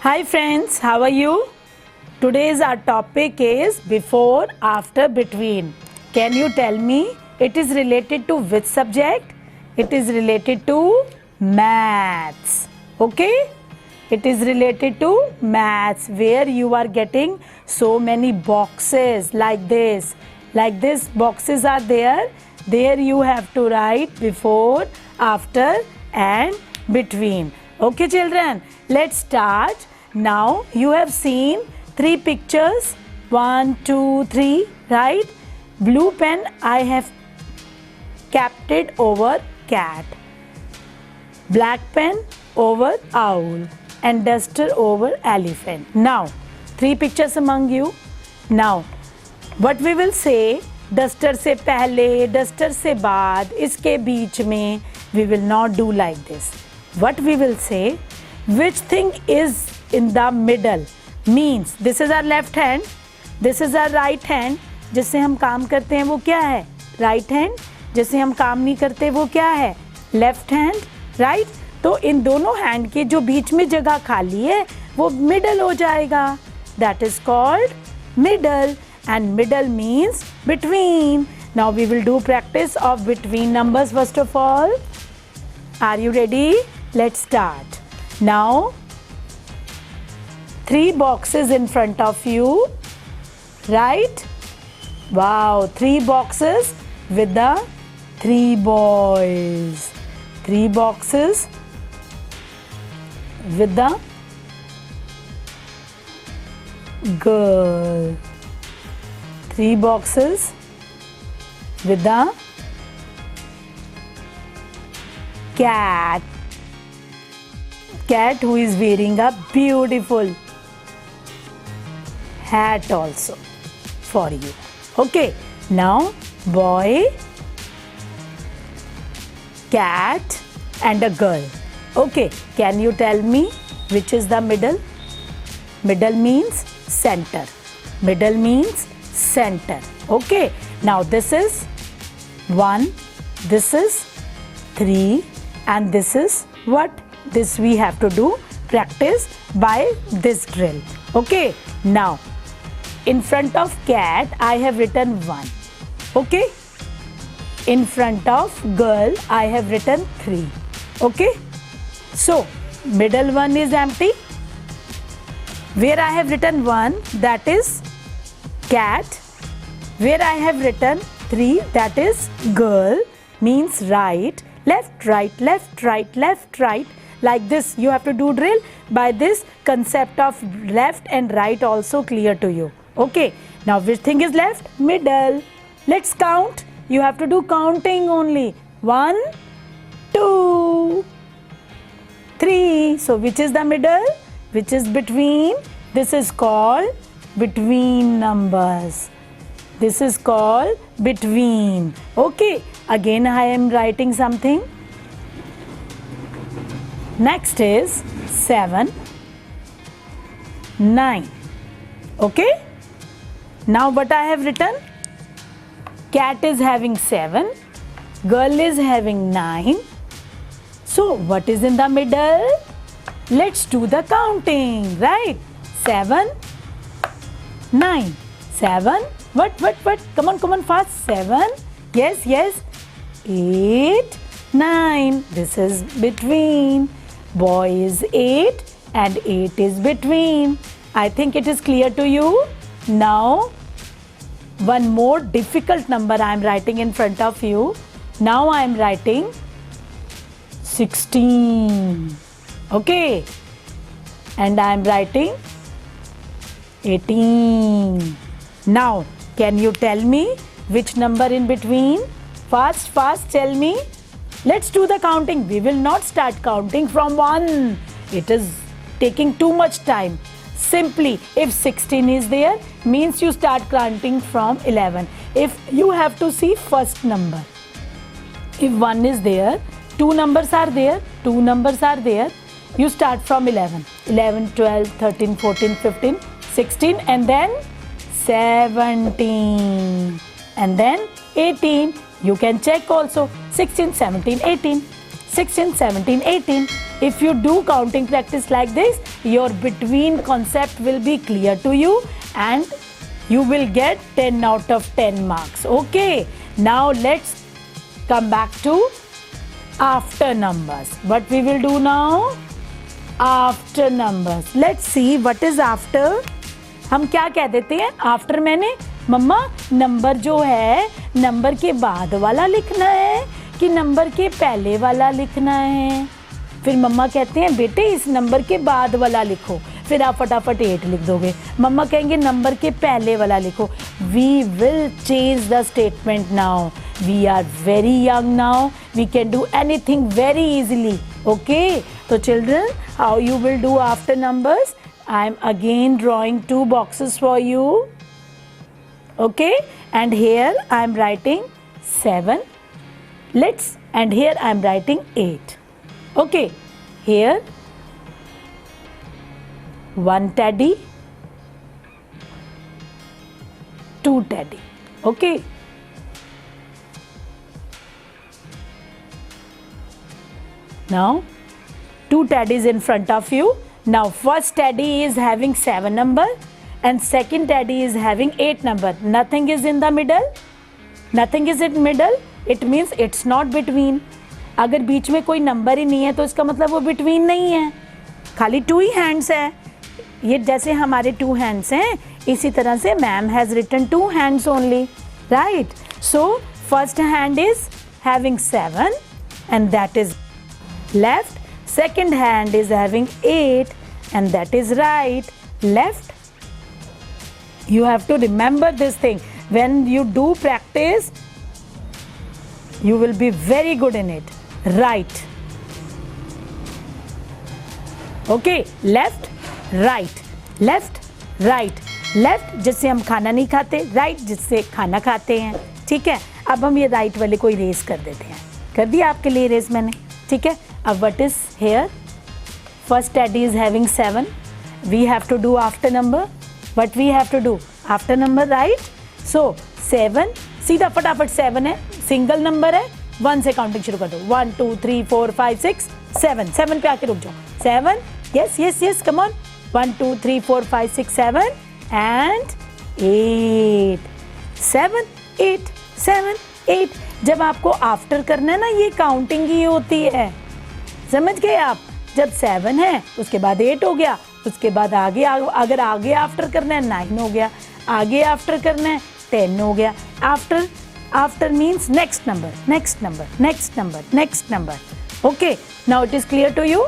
Hi friends, how are you? Today's our topic is before, after, between. Can you tell me it is related to which subject? It is related to maths. Okay? It is related to maths where you are getting so many boxes like this. Like this boxes are there. There you have to write before, after and between. Okay children, let's start. Now you have seen 3 pictures. 1, 2, 3, right? Blue pen I have kept it over cat. Black pen over owl and duster over elephant. Now 3 pictures among you. Now what we will say, duster से पहले, duster से बाद, इसके बीच में, we will not do like this. What we will say, which thing is in the middle, means this is our left hand, this is our right hand. जिससे हम काम करते हैं वो क्या है? Right hand. जिससे हम काम नहीं करते वो क्या है? Left hand, right? तो इन दोनों hand के जो बीच में जगह खाली है वो middle हो जाएगा. That is called middle. And middle means between. Now we will do practice of between numbers first of all. Are you ready? Let's start. Now 3 boxes in front of you, right? Wow, 3 boxes with the 3 boys. 3 boxes with the girl. 3 boxes with the cat. Cat who is wearing a beautiful hat also for you. Okay, now boy, cat and a girl. Okay, can you tell me which is the middle? Middle means center. Middle means center. Okay, now this is 1, this is 3 and this is what? This we have to do practice by this drill. Okay, now in front of cat I have written 1. Okay, in front of girl I have written 3. Okay, so middle one is empty. Where I have written 1, that is cat. Where I have written 3, that is girl, means right, left, right, left, right, left, right. Like this you have to do drill. By this concept of left and right also clear to you. Okay, now which thing is left? Middle. Let's count. You have to do counting only. 1, 2, 3. So which is the middle? Which is between? This is called between numbers. This is called between. Okay, again I am writing something. Next is 7, 9. Okay, now what I have written? Cat is having 7, girl is having 9. So what is in the middle? Let's do the counting, right? 7, 9. 7, what? Come on, fast. 7, yes. 8, 9. This is between. Boy is 8 and 8 is between. I think it is clear to you. Now, one more difficult number I am writing in front of you. Now I am writing 16. Okay. And I am writing 18. Now, can you tell me which number in between? Fast, tell me. Let's do the counting. We will not start counting from 1. It is taking too much time. Simply, if 16 is there, means you start counting from 11. If you have to see first number. If 1 is there, 2 numbers are there, 2 numbers are there, you start from 11. 11, 12, 13, 14, 15, 16 and then 17 and then 18. You can check also 16, 17, 18. 16, 17, 18. If you do counting practice like this, your between concept will be clear to you and you will get 10 out of 10 marks. Okay, now let's come back to after numbers. What we will do now? After numbers. Let's see what is after. हम क्या कह देते हैं after मैंने? मम्मा number जो है number के बाद वाला लिखना है कि नंबर के पहले वाला लिखना है? फिर मम्मा कहते हैं बेटे इस नंबर के बाद वाला लिखो, फिर आप फटाफट 8 लिख दोगे। मम्मा कहेंगे नंबर के पहले वाला लिखो। We will change the statement now, we are very young now, we can do anything very easily. Okay, तो children how you will do after numbers? I am again drawing 2 boxes for you. Okay, and here I am writing 7. And here I am writing 8. Okay, here 1 teddy, 2 teddy. Okay. Now 2 teddies in front of you. Now first teddy is having 7 number and second teddy is having 8 number. Nothing is in the middle. Nothing is in middle. It means it's not between. अगर बीच में कोई number ही नहीं है तो इसका मतलब वो between नहीं है, खाली 2 ही हैंड्स है। ये जैसे हमारे 2 हैंड्स हैं इसी तरह से ma'am has written 2 hands only, right? So first hand is having 7 and that is left. Second hand is having 8 and that is right, left. You have to remember this thing. When you do practice, you will be very good in it. Right. Okay, left, right, left, right, left जिससे हम खाना नहीं खाते, right जिससे खाना खाते हैं। ठीक है, अब हम ये right वाले को इरेज कर देते हैं। कर दिया आपके लिए इरेज मैंने, ठीक है। अब what is here? First teddy is having 7. We have to do after number. What we have to do? After number, right? So 7, सीधा फटाफट 7 है, सिंगल नंबर है, 1 से काउंटिंग शुरू कर दो। 1 2 3 4 5 6 7, 7 पे आके रुक जाओ। 7, yes yes yes, come on। 1 2 3 4 5 6 7 and 8, 7 8 7 8। जब आपको आफ्टर करना है ना, ये काउंटिंग ही होती है, समझ गए आप? जब 7 है उसके बाद 8 हो गया, उसके बाद आगे अगर आगे आफ्टर करना है 9 हो गया, आगे आफ्टर करना है 10 हो गया। After means next number, next number, next number, next number. Okay, now it is clear to you.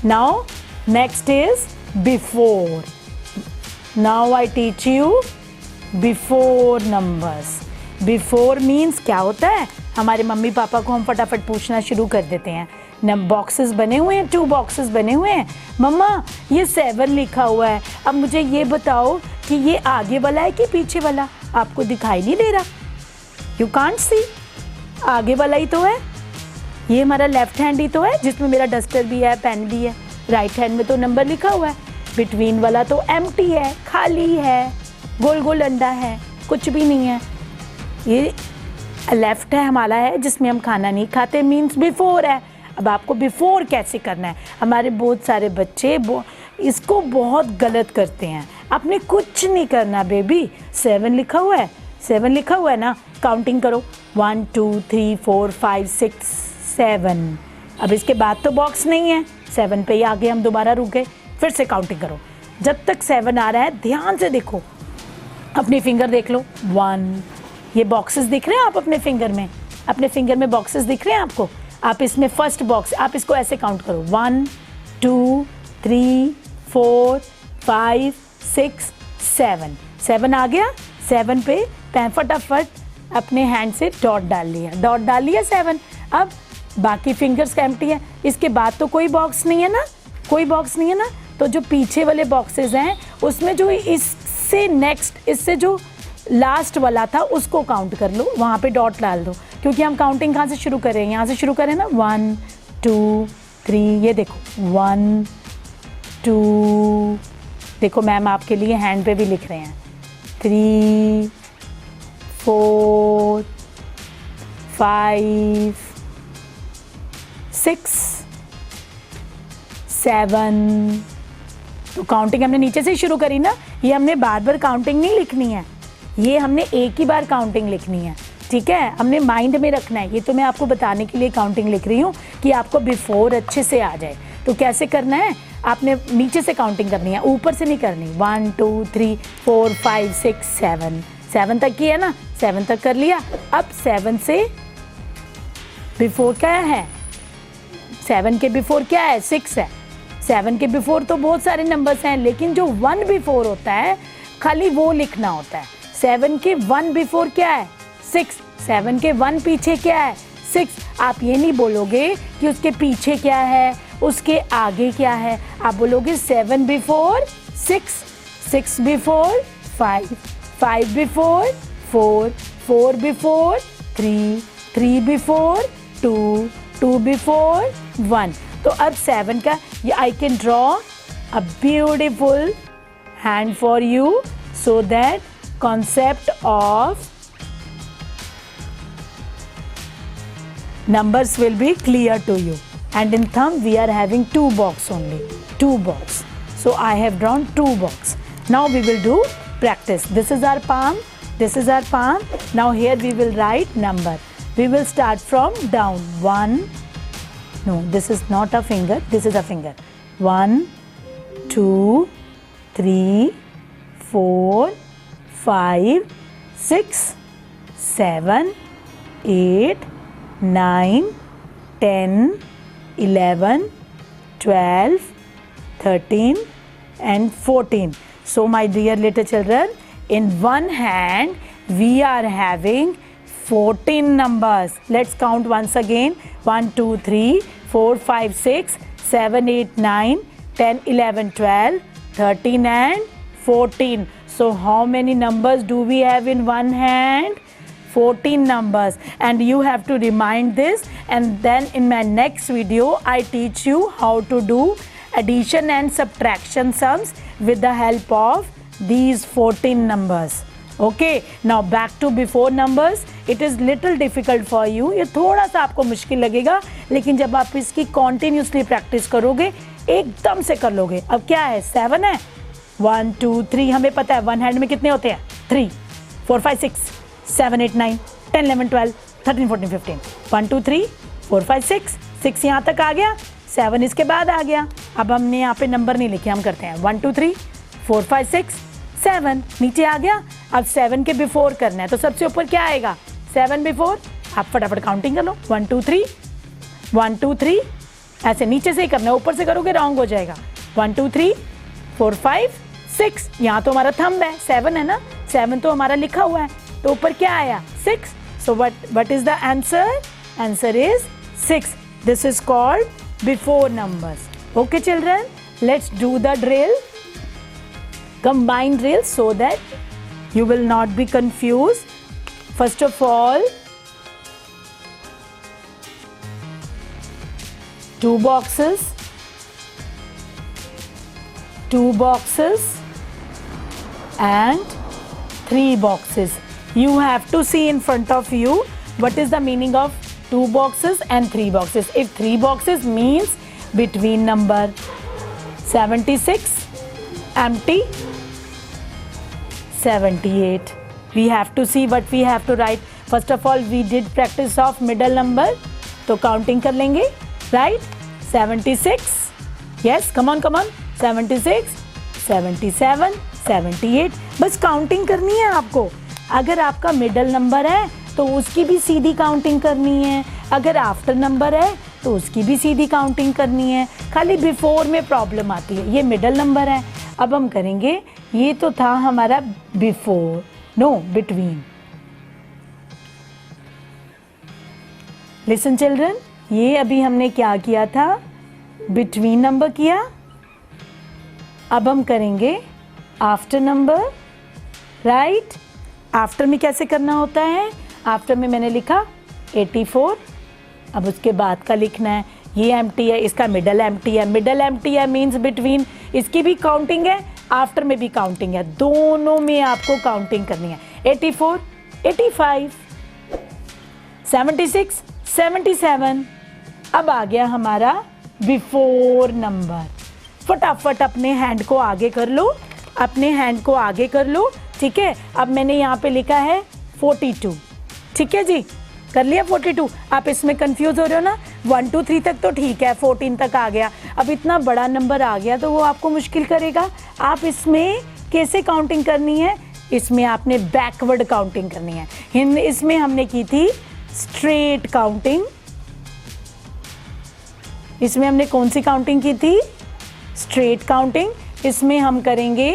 Now next is before. Now I teach you before numbers. Before means क्या होता है? हमारे मम्मी पापा को हम फटाफट पूछना शुरू कर देते हैं। बॉक्सेस बने हुए हैं, 2 बॉक्सेस बने हुए हैं। मम्मा ये 7 लिखा हुआ है, अब मुझे ये बताओ कि ये आगे वाला है कि पीछे वाला? आपको दिखाई नहीं दे रहा, यू कांट सी, आगे वाला ही तो है। ये हमारा लेफ्ट हैंड ही तो है जिसमें मेरा डस्टर भी है, पेन भी है। राइट हैंड में तो नंबर लिखा हुआ है, बिटवीन वाला तो एम्प्टी है, खाली है, गोल गोल अंडा है, कुछ भी नहीं है। ये लेफ्ट है हमारा है जिसमें हम खाना नहीं खाते, मीन्स बिफोर है। अब आपको बिफोर कैसे करना है? हमारे बहुत सारे बच्चे इसको बहुत गलत करते हैं। आपने कुछ नहीं करना बेबी, 7 लिखा हुआ है, 7 लिखा हुआ है ना, काउंटिंग करो 1 2 3 4 5 6 7। अब इसके बाद तो बॉक्स नहीं है, 7 पे ही आगे हम दोबारा रुक गए, फिर से काउंटिंग करो। जब तक 7 आ रहा है ध्यान से देखो, अपनी फिंगर देख लो। 1, ये बॉक्सेस दिख रहे हैं आप अपने फिंगर में? अपने फिंगर में बॉक्सेस दिख रहे हैं आपको? आप इसमें फर्स्ट बॉक्स, आप इसको ऐसे काउंट करो 1 2 3 4 5 6 7। 7 आ गया, 7 पे फटाफट अपने हैंड से डॉट डाल लिया, डॉट डाल लिया 7। अब बाकी फिंगर्स एम्प्टी है, इसके बाद तो कोई बॉक्स नहीं है ना, कोई बॉक्स नहीं है ना। तो जो पीछे वाले बॉक्सेस हैं उसमें जो इससे नेक्स्ट, इससे जो लास्ट वाला था उसको काउंट कर लो, वहाँ पे डॉट डाल दो, क्योंकि हम काउंटिंग कहाँ से शुरू करें? यहाँ से शुरू करें ना, 1 2 3। ये देखो 1 2, देखो मैम आपके लिए हैंड पे भी लिख रहे हैं, 3 4 5 6 7 तो काउंटिंग हमने नीचे से शुरू करी ना, ये हमने बार बार काउंटिंग नहीं लिखनी है, ये हमने एक ही बार काउंटिंग लिखनी है, ठीक है। हमने माइंड में रखना है, ये तो मैं आपको बताने के लिए काउंटिंग लिख रही हूँ कि आपको बिफोर अच्छे से आ जाए। तो कैसे करना है, आपने नीचे से काउंटिंग करनी है, ऊपर से नहीं करनी। 1 2 3 4 5 6 7, 7 तक की है ना, 7 तक कर लिया। अब 7 से बिफोर क्या है, 7 के बिफोर क्या है, 6 है। 7 के बिफोर तो बहुत सारे नंबर्स हैं, लेकिन जो 1 बिफोर होता है खाली वो लिखना होता है। 7 के 1 बिफोर क्या है, 6। 7 के 1 पीछे क्या है, 6। आप ये नहीं बोलोगे कि उसके पीछे क्या है, उसके आगे क्या है, आप बोलोगे 7 before 6, 6 before 5, 5 before 4, 4 before 3, 3 before 2, 2 before 1। तो अब 7 का ये I can draw a beautiful hand for you so that concept of numbers will be clear to you. And in thumb we are having 2 box only, 2 box. So I have drawn 2 box. Now we will do practice. This is our palm, this is our palm. Now here we will write number. We will start from down. 1, no, this is not a finger, this is a finger. 1 2 3 4 5 6 7 8 9 10 11 12 13 and 14. So my dear little children, in one hand we are having 14 numbers. Let's count once again. 1 2 3 4 5 6 7 8 9 10 11 12 13 and 14. So how many numbers do we have in one hand? 14 numbers. And you have to remind this, and then in my next video I teach you how to do addition and subtraction sums with the help of these 14 numbers. Okay, now back to before numbers. It is little difficult for you. ये थोड़ा सा आपको मुश्किल लगेगा, लेकिन जब आप इसकी continuously practice करोगे एकदम से कर लोगे। अब क्या है, 7 है, 1 2 3 हमें पता है वन हैंड में कितने होते हैं, 3 4 5 6 7 8 9 10 11 12 13 14 15 1 2 3 4 5 6 6 यहाँ तक आ गया, 7 इसके बाद आ गया। अब हमने यहाँ पे नंबर नहीं लिखे, हम करते हैं 1 2 3 4 5 6 7 नीचे आ गया। अब 7 के बिफोर करना है, तो सबसे ऊपर क्या आएगा, 7 बिफोर। आप फटाफट काउंटिंग कर लो, 1 2 3 1 2 3, ऐसे नीचे से ही करना है, ऊपर से करोगे रॉन्ग हो जाएगा। 1 2 3 4 5 6, यहाँ तो हमारा थंब है, 7 है ना, 7 तो हमारा लिखा हुआ है, तो ऊपर क्या आया, 6। सो what is the answer? Answer is 6. This is called before numbers. Okay children, let's do the drill, combine drill, so that you will not be confused. First of all, 2 boxes, 2 boxes and 3 boxes. You have to see in front of you what is the meaning of 2 boxes and 3 boxes. If 3 boxes means between number 76 empty, 78. We have to see what we have to write. First of all, we did practice of middle number, तो counting कर लेंगे, right? 76, yes, come on, 76, 77, 78, बस counting करनी है आपको। अगर आपका middle number है तो उसकी भी सीधी काउंटिंग करनी है, अगर आफ्टर नंबर है तो उसकी भी सीधी काउंटिंग करनी है, खाली बिफोर में प्रॉब्लम आती है। ये मिडल नंबर है, अब हम करेंगे, ये तो था हमारा before, know between. Listen children, ये अभी हमने क्या किया था, बिटवीन नंबर किया। अब हम करेंगे आफ्टर नंबर, राइट। आफ्टर में कैसे करना होता है, आफ्टर में मैंने लिखा 84, अब उसके बाद का लिखना है, ये एम्प्टी है, इसका मिडल एम्प्टी है, मिडल एम्प्टी है मीन्स बिटवीन, इसकी भी काउंटिंग है, आफ्टर में भी काउंटिंग है, दोनों में आपको काउंटिंग करनी है। 84, 85, 76, 77, अब आ गया हमारा बिफोर नंबर। फटाफट अपने हैंड को आगे कर लो, अपने हैंड को आगे कर लो, ठीक है। अब मैंने यहाँ पे लिखा है 42, ठीक है जी, कर लिया 42। आप इसमें कंफ्यूज हो रहे हो ना, 1 2 3 तक तो ठीक है, 14 तक आ गया, अब इतना बड़ा नंबर आ गया तो वो आपको मुश्किल करेगा। आप इसमें कैसे काउंटिंग करनी है, इसमें आपने बैकवर्ड काउंटिंग करनी है। इसमें हमने की थी स्ट्रेट काउंटिंग, इसमें हमने कौन सी काउंटिंग की थी, स्ट्रेट काउंटिंग। इसमें हम करेंगे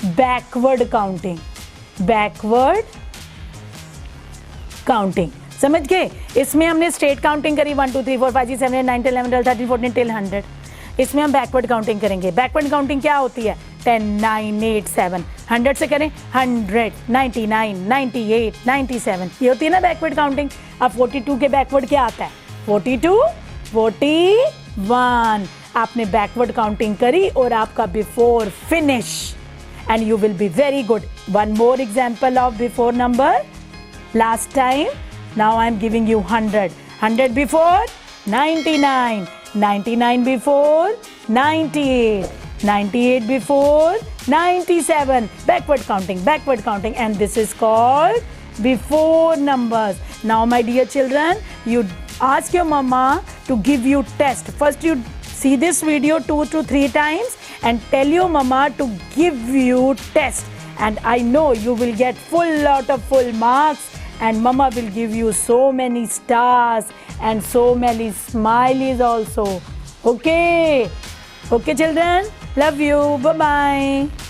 बैकवर्ड काउंटिंग, बैकवर्ड काउंटिंग, समझ गए। इसमें हमने स्ट्रेट काउंटिंग करी 1 2 3 4 5 6 7 8 9 10 11 12 13 14 टिल 100। इसमें हम बैकवर्ड काउंटिंग करेंगे। बैकवर्ड काउंटिंग क्या होती है, 10 9 8 7, 100 से करें 100 99 98 97, ये होती है ना बैकवर्ड काउंटिंग। अब 42 के बैकवर्ड क्या आता है, 42 41, आपने बैकवर्ड काउंटिंग करी और आपका before finish and you will be very good. One more example of before number, last time, now I am giving you 100, 100 before 99, 99 before 98, 98 before 97, backward counting, and this is called before numbers. Now my dear children, you ask your mama to give you test. First you see this video 2 to 3 times and tell your mama to give you test, and I know you will get full marks, and mama will give you so many stars and so many smileys also. Okay children, love you, bye bye.